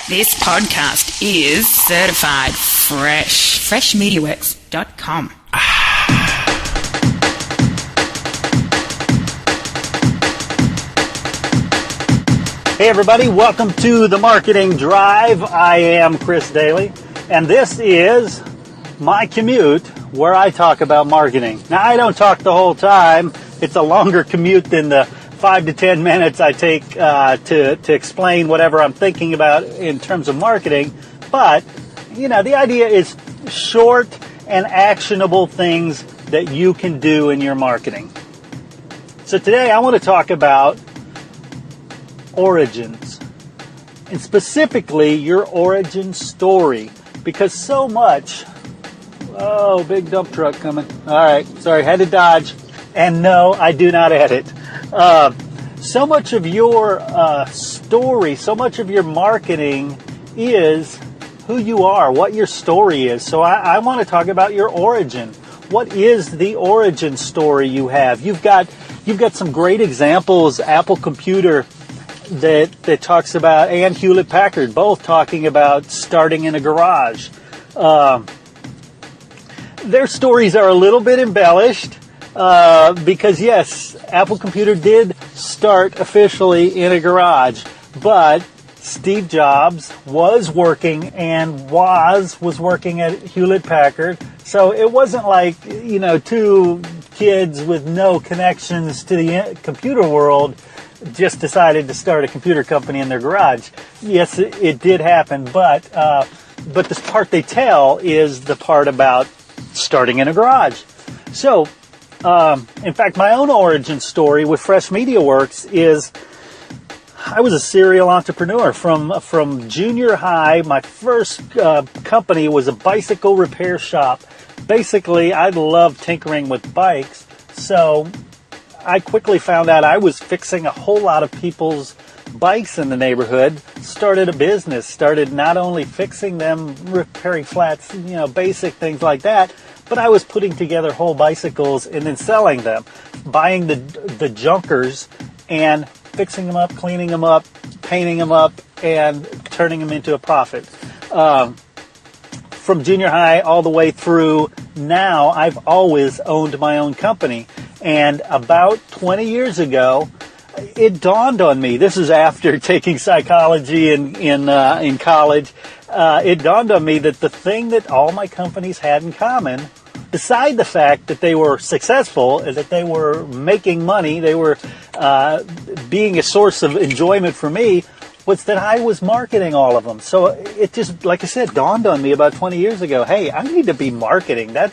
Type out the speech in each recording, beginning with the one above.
This podcast is certified fresh. Freshmediaworks.com. Hey everybody, welcome to the Marketing Drive. I am Chris Doelle, and this is my commute where I talk about marketing. Now, I don't talk the whole time. It's a longer commute than the 5 to 10 minutes I take to explain whatever I'm thinking about in terms of marketing. But, you know, the idea is short and actionable things that you can do in your marketing. So today I want to talk about origins, and specifically your origin story, because so much, big dump truck coming. All right, sorry, had to dodge. And no, I do not edit. So much of your story, so much of your marketing is who you are, what your story is. So I want to talk about your origin. What is the origin story you have? You've got some great examples. Apple Computer that talks about, and Hewlett Packard, both talking about starting in a garage. Their stories are a little bit embellished. Because yes, Apple Computer did start officially in a garage, but Steve Jobs was working at Hewlett Packard. So it wasn't like, you know, two kids with no connections to the computer world just decided to start a computer company in their garage. Yes, it did happen, but the part they tell is the part about starting in a garage. So, in fact, my own origin story with Fresh Media Works is I was a serial entrepreneur from junior high. My first company was a bicycle repair shop. Basically, I loved tinkering with bikes, so I quickly found out I was fixing a whole lot of people's bikes in the neighborhood, started a business, started not only fixing them, repairing flats, you know, basic things like that, but I was putting together whole bicycles and then selling them, buying the junkers and fixing them up, cleaning them up, painting them up, and turning them into a profit. From junior high all the way through now, I've always owned my own company. And about 20 years ago, it dawned on me, this is after taking psychology in college, it dawned on me that the thing that all my companies had in common, beside the fact that they were successful, that they were making money, they were being a source of enjoyment for me, was that I was marketing all of them. So it just, like I said, dawned on me about 20 years ago, hey, I need to be marketing. That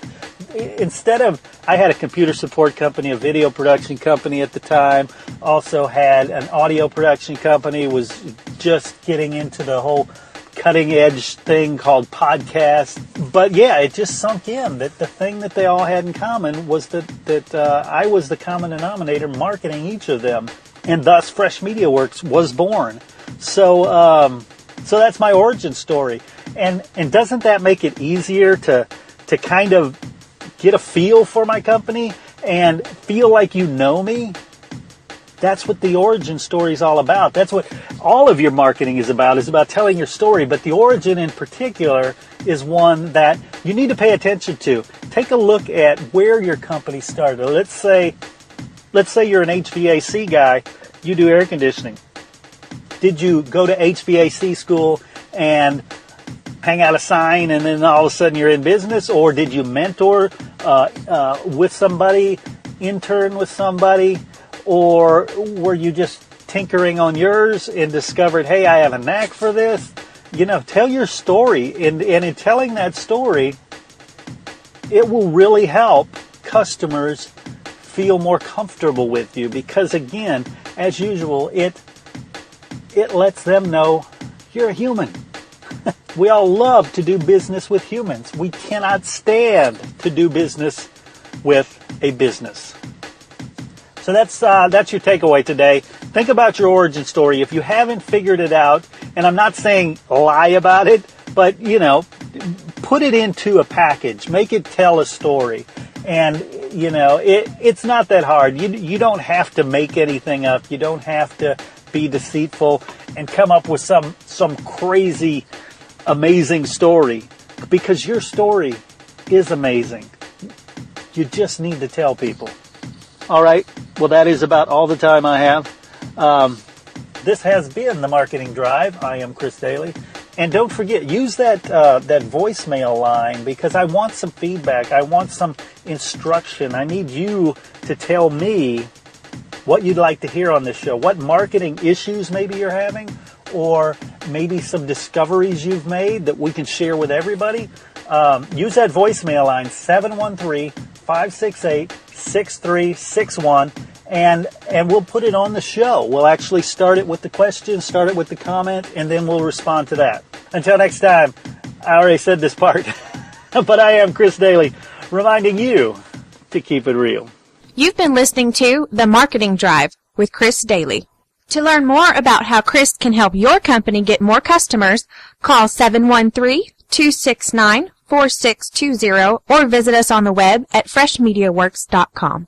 instead of, I had a computer support company, a video production company at the time, also had an audio production company, was just getting into the whole cutting edge thing called podcast. But yeah, it just sunk in that the thing that they all had in common was that I was the common denominator marketing each of them. And thus Fresh Media Works was born. So that's my origin story. And doesn't that make it easier to kind of get a feel for my company and feel like you know me? That's what the origin story is all about. That's what all of your marketing is about telling your story. But the origin in particular is one that you need to pay attention to. Take a look at where your company started. Let's say you're an HVAC guy. You do air conditioning. Did you go to HVAC school and hang out a sign and then all of a sudden you're in business? Or did you mentor with somebody, intern with somebody? Or were you just tinkering on yours and discovered, hey, I have a knack for this? You know, tell your story. And in telling that story, it will really help customers feel more comfortable with you. Because again, as usual, it lets them know you're a human. We all love to do business with humans. We cannot stand to do business with a business. So that's your takeaway today. Think about your origin story. If you haven't figured it out, and I'm not saying lie about it, but, you know, put it into a package. Make it tell a story. And, you know, it's not that hard. You don't have to make anything up. You don't have to be deceitful and come up with some crazy, amazing story, because your story is amazing. You just need to tell people. All right. Well, that is about all the time I have. This has been The Marketing Drive. I am Chris Doelle. And don't forget, use that voicemail line, because I want some feedback. I want some instruction. I need you to tell me what you'd like to hear on this show, what marketing issues maybe you're having, or maybe some discoveries you've made that we can share with everybody. Use that voicemail line, 713-568-6361, and we'll put it on the show. We'll actually start it with the question, start it with the comment, and then we'll respond to that. Until next time, I already said this part, but I am Chris Doelle, reminding you to keep it real. You've been listening to The Marketing Drive with Chris Doelle. To learn more about how Chris can help your company get more customers, call 713-269-4620 or visit us on the web at freshmediaworks.com.